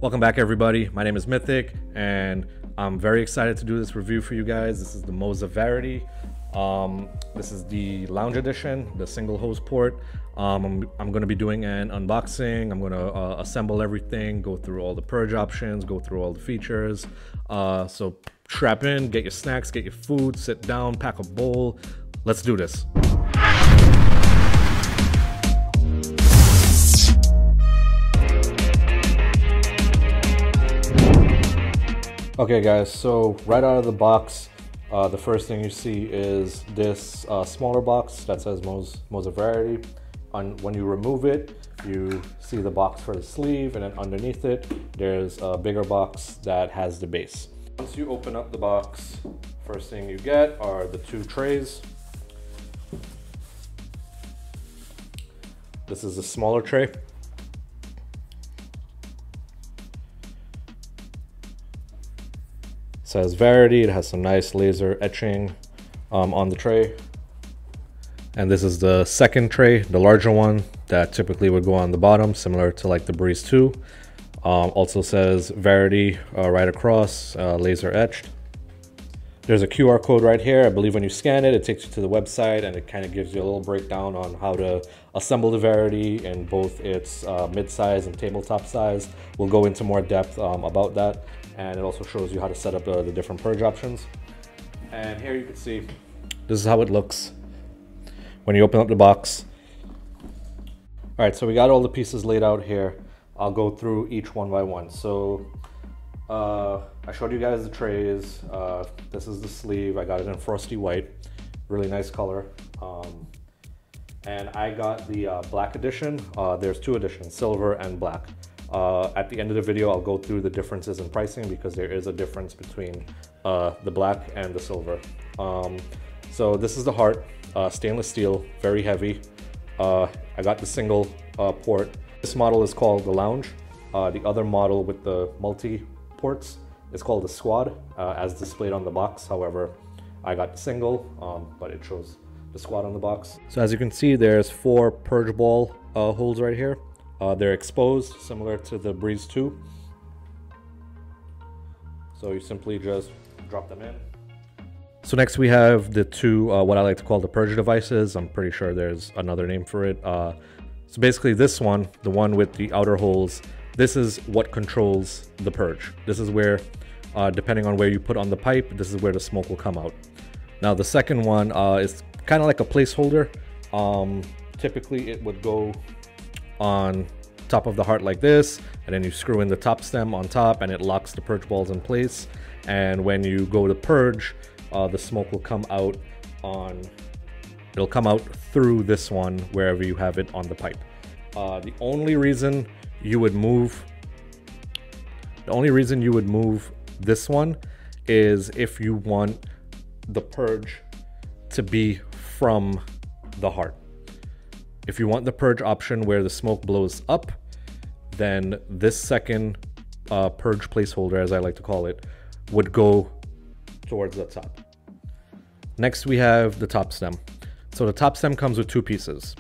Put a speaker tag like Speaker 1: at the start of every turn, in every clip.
Speaker 1: Welcome back, everybody. My name is Mythic, and I'm very excited to do this review for you guys. This is the Moze Varity. This is the Lounge Edition, the single hose port. I'm going to be doing an unboxing. I'm going to assemble everything, go through all the purge options, go through all the features. So strap in, get your snacks, get your food, sit down, pack a bowl. Let's do this. Okay guys, so right out of the box, the first thing you see is this smaller box that says Moze Varity. When you remove it, you see the box for the sleeve, and then underneath it, there's a bigger box that has the base. Once you open up the box, first thing you get are the two trays. This is the smaller tray. Says Varity. It has some nice laser etching on the tray. And this is the second tray, the larger one that typically would go on the bottom, similar to like the Breeze 2. Also says Varity right across, laser etched. There's a QR code right here. I believe when you scan it, it takes you to the website, and it kind of gives you a little breakdown on how to assemble the Varity in both its mid-size and tabletop size. We'll go into more depth about that. And it also shows you how to set up the different purge options. And here you can see, this is how it looks when you open up the box. All right, so we got all the pieces laid out here. I'll go through each one by one. So I showed you guys the trays. This is the sleeve. I got it in frosty white, really nice color. And I got the black edition. There's two editions, silver and black. At the end of the video, I'll go through the differences in pricing because there is a difference between the black and the silver. So this is the heart, stainless steel, very heavy. I got the single port. This model is called the Lounge. The other model with the multi ports is called the Squad, as displayed on the box. However, I got the single, but it shows the Squad on the box. So as you can see, there's 4 purge ball holes right here. They're exposed, similar to the Breeze 2. So you simply just drop them in. So next we have the two, what I like to call the purge devices. I'm pretty sure there's another name for it. So basically this one, the one with the outer holes, this is what controls the purge. This is where, depending on where you put on the pipe, this is where the smoke will come out. Now the second one is kind of like a placeholder. Typically it would go on top of the heart like this, and then you screw in the top stem on top, and it locks the purge balls in place. And when you go to purge, the smoke will come out it'll come out through this one wherever you have it on the pipe. The only reason you would move this one is if you want the purge to be from the heart. If you want the purge option where the smoke blows up, then this second purge placeholder, as I like to call it, would go towards the top. Next, we have the top stem. So the top stem comes with 2 pieces.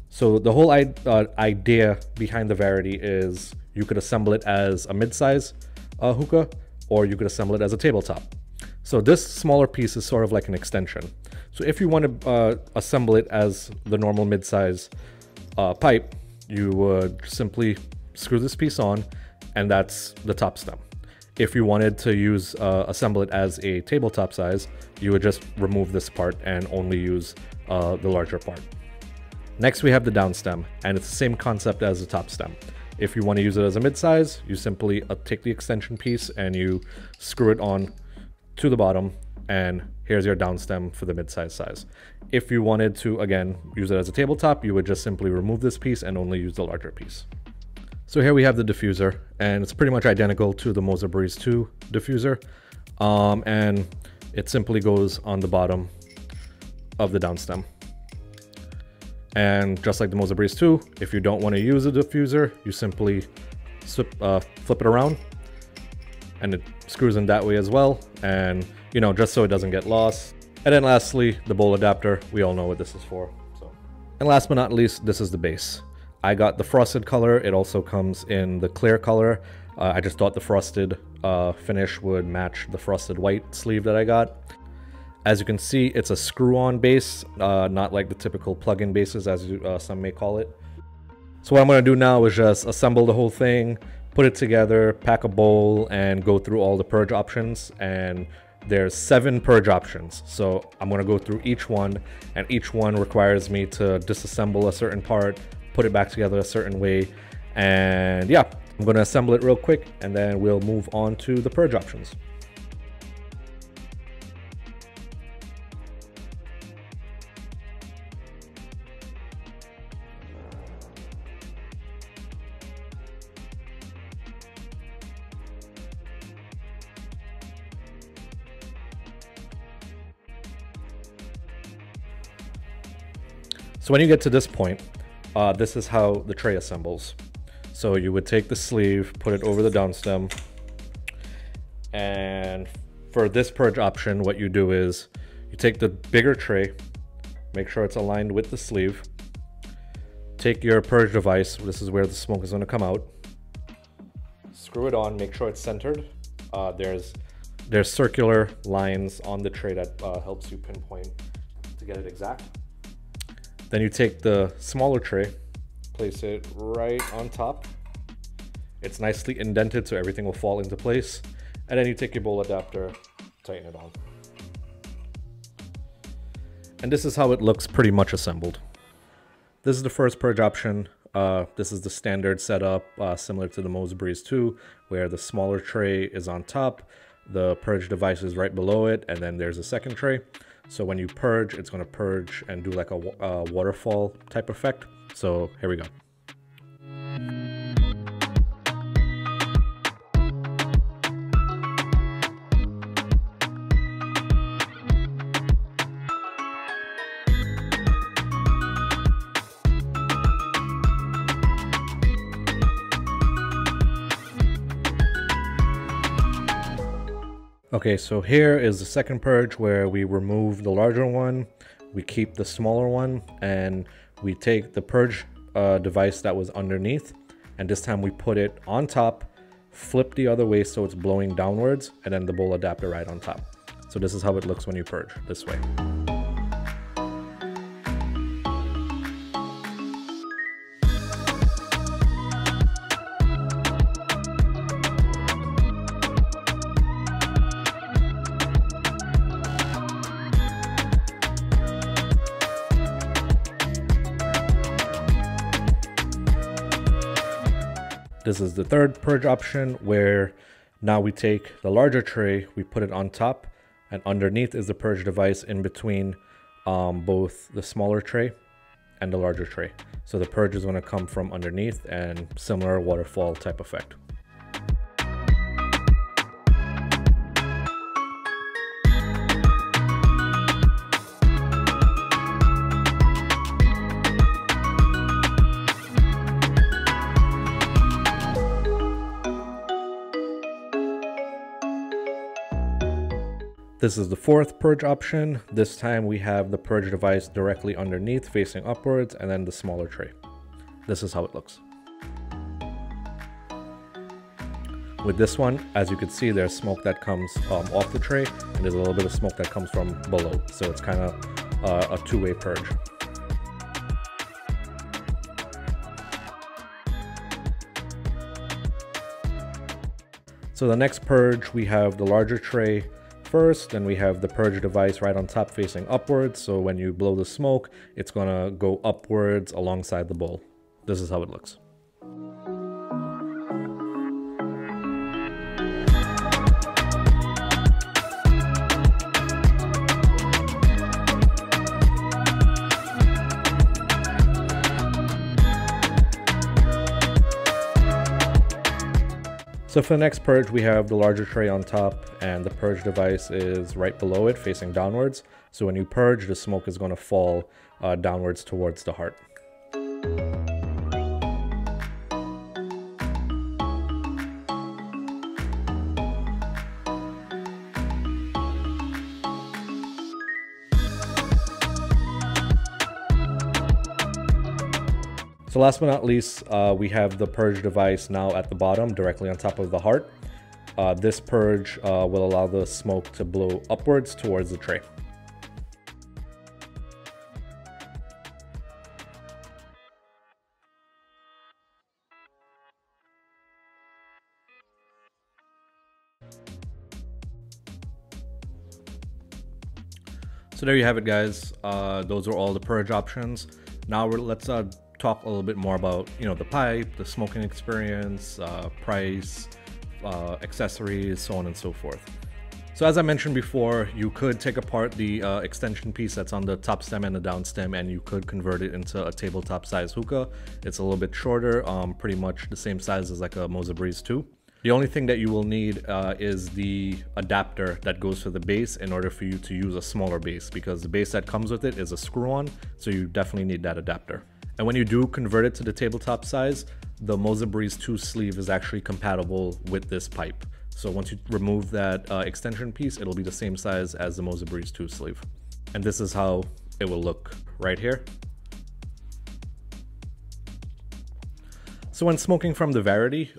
Speaker 1: So the whole idea behind the Varity is you could assemble it as a mid-size hookah, or you could assemble it as a tabletop. So this smaller piece is sort of like an extension. So if you want to assemble it as the normal mid-size pipe, you would simply screw this piece on, and that's the top stem. If you wanted to assemble it as a tabletop size, you would just remove this part and only use the larger part. Next, we have the down stem, and it's the same concept as the top stem. If you want to use it as a mid-size, you simply take the extension piece and you screw it on to the bottom, and here's your down stem for the mid-size size. If you wanted to, again, use it as a tabletop, you would just simply remove this piece and only use the larger piece. So here we have the diffuser, and it's pretty much identical to the Moze Breeze 2 diffuser. And it simply goes on the bottom of the down stem. And just like the Moze Breeze 2, if you don't want to use a diffuser, you simply flip it around, and it screws in that way as well, and you know, just so it doesn't get lost. And then lastly, the bowl adapter. We all know what this is for. And last but not least, this is the base. I got the frosted color. It also comes in the clear color. I just thought the frosted finish would match the frosted white sleeve that I got. As you can see, it's a screw-on base, not like the typical plug-in bases as some may call it. So what I'm going to do now is just assemble the whole thing, put it together, pack a bowl, and go through all the purge options. And there's 7 purge options. So I'm going to go through each one, and each one requires me to disassemble a certain part, put it back together a certain way. And yeah, I'm going to assemble it real quick, and then we'll move on to the purge options. So when you get to this point, this is how the tray assembles. So you would take the sleeve, put it over the downstem, and for this purge option, what you do is you take the bigger tray, make sure it's aligned with the sleeve, take your purge device, this is where the smoke is going to come out, screw it on, make sure it's centered. There's circular lines on the tray that helps you pinpoint to get it exact. Then you take the smaller tray, place it right on top. It's nicely indented so everything will fall into place. And then you take your bowl adapter, tighten it on. And this is how it looks pretty much assembled. This is the first purge option. This is the standard setup, similar to the Moze Breeze 2, where the smaller tray is on top, the purge device is right below it, and then there's a second tray. So when you purge, it's going to purge and do like a waterfall type effect. So here we go. Okay, so here is the second purge where we remove the larger one, we keep the smaller one, and we take the purge device that was underneath, and this time we put it on top, flip the other way so it's blowing downwards, and then the bowl adapter right on top. So this is how it looks when you purge, this way. This is the third purge option where now we take the larger tray, we put it on top, and underneath is the purge device in between both the smaller tray and the larger tray. So the purge is going to come from underneath, and similar waterfall type effect. This is the fourth purge option. This time we have the purge device directly underneath facing upwards, and then the smaller tray. This is how it looks. With this one, as you can see, there's smoke that comes off the tray, and there's a little bit of smoke that comes from below. So it's kind of a two-way purge. So the next purge, we have the larger tray first, then we have the purge device right on top facing upwards. So when you blow the smoke, it's gonna go upwards alongside the bowl. This is how it looks. So for the next purge, we have the larger tray on top, and the purge device is right below it, facing downwards. So when you purge, the smoke is going to fall downwards towards the heart. So last but not least, we have the Purge device now at the bottom, directly on top of the heart. This Purge will allow the smoke to blow upwards towards the tray. So there you have it, guys. Those are all the Purge options. Now let's talk a little bit more about, the pipe, the smoking experience, price, accessories, so on and so forth. So as I mentioned before, you could take apart the extension piece that's on the top stem and the down stem, and you could convert it into a tabletop size hookah. It's a little bit shorter, pretty much the same size as like a Moze Breeze 2. The only thing that you will need is the adapter that goes to the base in order for you to use a smaller base, because the base that comes with it is a screw-on, so you definitely need that adapter. And when you do convert it to the tabletop size, the Moze Breeze 2 sleeve is actually compatible with this pipe. So once you remove that extension piece, it'll be the same size as the Moze Breeze 2 sleeve. And this is how it will look right here. So when smoking from the Varity,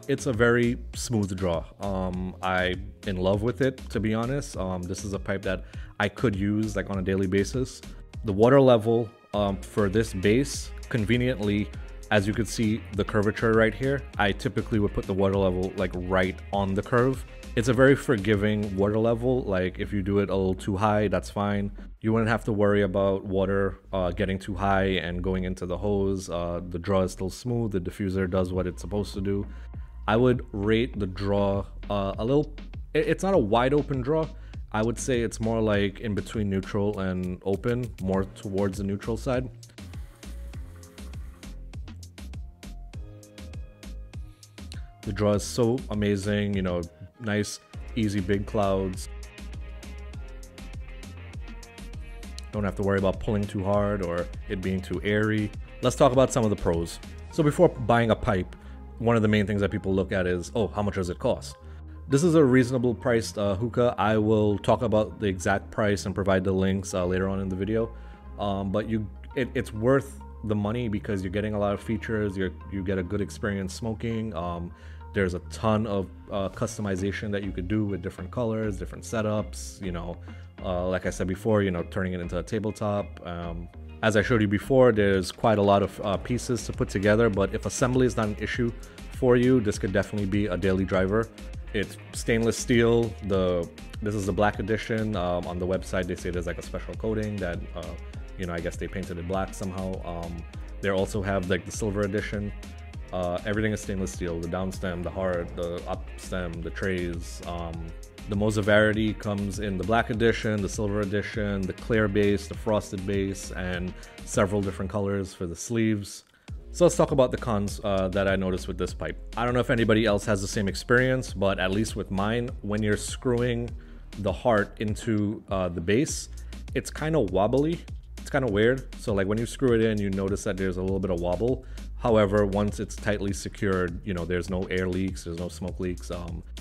Speaker 1: it's a very smooth draw. I'm in love with it, to be honest. This is a pipe that I could use like on a daily basis. The water level for this base, conveniently, as you can see the curvature right here, I typically would put the water level like right on the curve. It's a very forgiving water level. Like if you do it a little too high, that's fine. You wouldn't have to worry about water getting too high and going into the hose. The draw is still smooth. The diffuser does what it's supposed to do. I would rate the draw a little, it's not a wide open draw. I would say it's more like in between neutral and open, more towards the neutral side. The draw is so amazing, nice, easy big clouds. Don't have to worry about pulling too hard or it being too airy. Let's talk about some of the pros. So before buying a pipe, one of the main things that people look at is, oh, how much does it cost? This is a reasonable priced hookah. I will talk about the exact price and provide the links later on in the video. But it's worth the money because you're getting a lot of features. You get a good experience smoking. There's a ton of customization that you could do with different colors, different setups, like I said before, turning it into a tabletop. As I showed you before, there's quite a lot of pieces to put together, but if assembly is not an issue for you, this could definitely be a daily driver. It's stainless steel. This is the black edition. On the website, they say there's like a special coating that, I guess they painted it black somehow. They also have like the silver edition. Everything is stainless steel. The down stem, the heart, the up stem, the trays. The Moze Varity comes in the black edition, the silver edition, the clear base, the frosted base, and several different colors for the sleeves. So let's talk about the cons that I noticed with this pipe. I don't know if anybody else has the same experience, but at least with mine, when you're screwing the heart into the base, it's kind of wobbly. It's kind of weird. So like when you screw it in, you notice that there's a little bit of wobble. However, once it's tightly secured, there's no air leaks, there's no smoke leaks.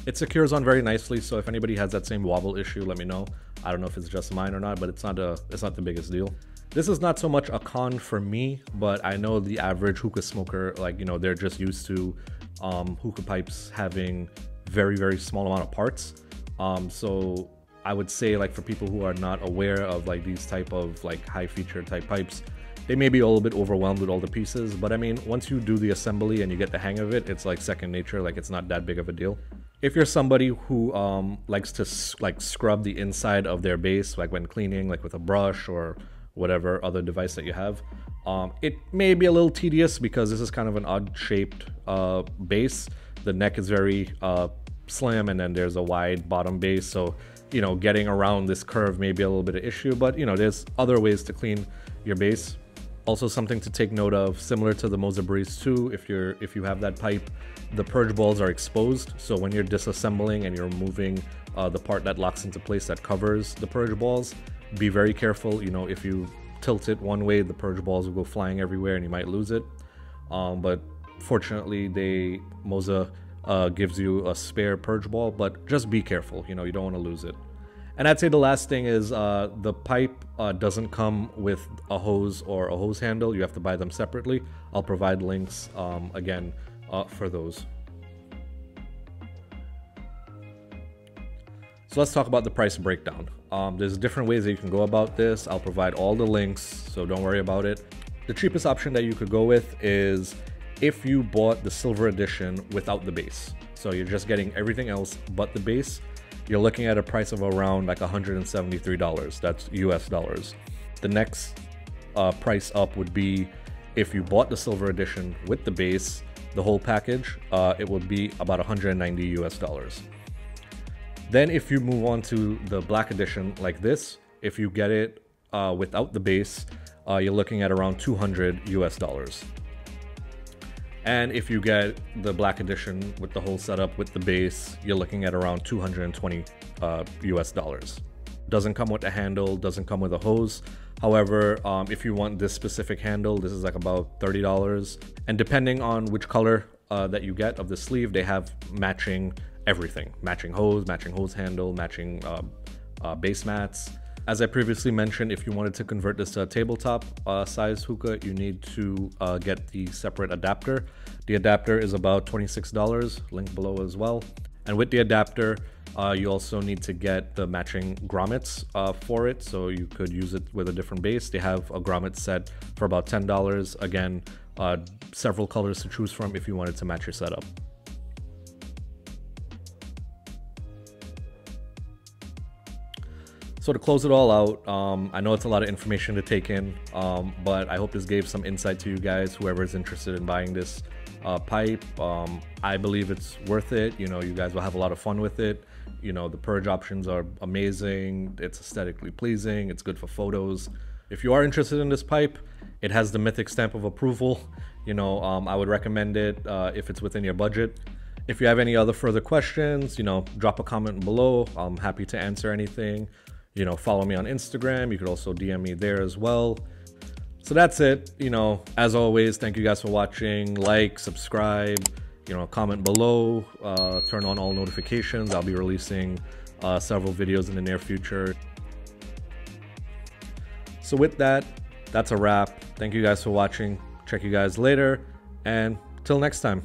Speaker 1: It secures on very nicely. So if anybody has that same wobble issue, let me know. I don't know if it's just mine or not, but it's not the biggest deal. This is not so much a con for me, but I know the average hookah smoker, they're just used to hookah pipes having very, very small amount of parts. So I would say for people who are not aware of these type of high feature type pipes, they may be a little bit overwhelmed with all the pieces, but I mean, once you do the assembly and you get the hang of it, it's like second nature. It's not that big of a deal. If you're somebody who likes to scrub the inside of their base, when cleaning, with a brush or whatever other device that you have, it may be a little tedious because this is kind of an odd shaped base. The neck is very slim, and then there's a wide bottom base, so getting around this curve may be a little bit of issue, but there's other ways to clean your base. Also, something to take note of, similar to the Moze Breeze 2, if you have that pipe, the purge balls are exposed. So when you're disassembling and you're removing the part that locks into place that covers the purge balls, be very careful. If you tilt it one way, the purge balls will go flying everywhere and you might lose it. But fortunately, Moze gives you a spare purge ball, but just be careful. You don't want to lose it. And I'd say the last thing is the pipe doesn't come with a hose or a hose handle. You have to buy them separately. I'll provide links again for those. So let's talk about the price breakdown. There's different ways that you can go about this. I'll provide all the links, so don't worry about it. The cheapest option that you could go with is if you bought the silver edition without the base. So you're just getting everything else but the base. You're looking at a price of around like $173. That's US dollars. The next price up would be if you bought the silver edition with the base, the whole package, it would be about 190 US dollars. Then if you move on to the black edition like this, if you get it without the base, you're looking at around 200 US dollars. And if you get the black edition with the whole setup with the base, you're looking at around 220 US dollars. Doesn't come with a handle, doesn't come with a hose. However, if you want this specific handle, this is like about $30. And depending on which color that you get of the sleeve, they have matching everything. Matching hose handle, matching base mats. As I previously mentioned, if you wanted to convert this to a tabletop size hookah, you need to get the separate adapter. The adapter is about $26, linked below as well. And with the adapter, you also need to get the matching grommets for it, so you could use it with a different base. They have a grommet set for about $10. Again, several colors to choose from if you wanted to match your setup. So to close it all out, I know it's a lot of information to take in, but I hope this gave some insight to you guys, whoever is interested in buying this pipe. I believe it's worth it. You know, you guys will have a lot of fun with it. You know, the Purge options are amazing. It's aesthetically pleasing. It's good for photos. If you are interested in this pipe, it has the Mythic stamp of approval. You know, I would recommend it if it's within your budget. If you have any other further questions, you know, drop a comment below. I'm happy to answer anything. You know, follow me on Instagram. You could also DM me there as well. So that's it. You know, as always, thank you guys for watching. Like, subscribe, you know, comment below, turn on all notifications. I'll be releasing several videos in the near future. So with that, that's a wrap. Thank you guys for watching. Check you guys later, and till next time.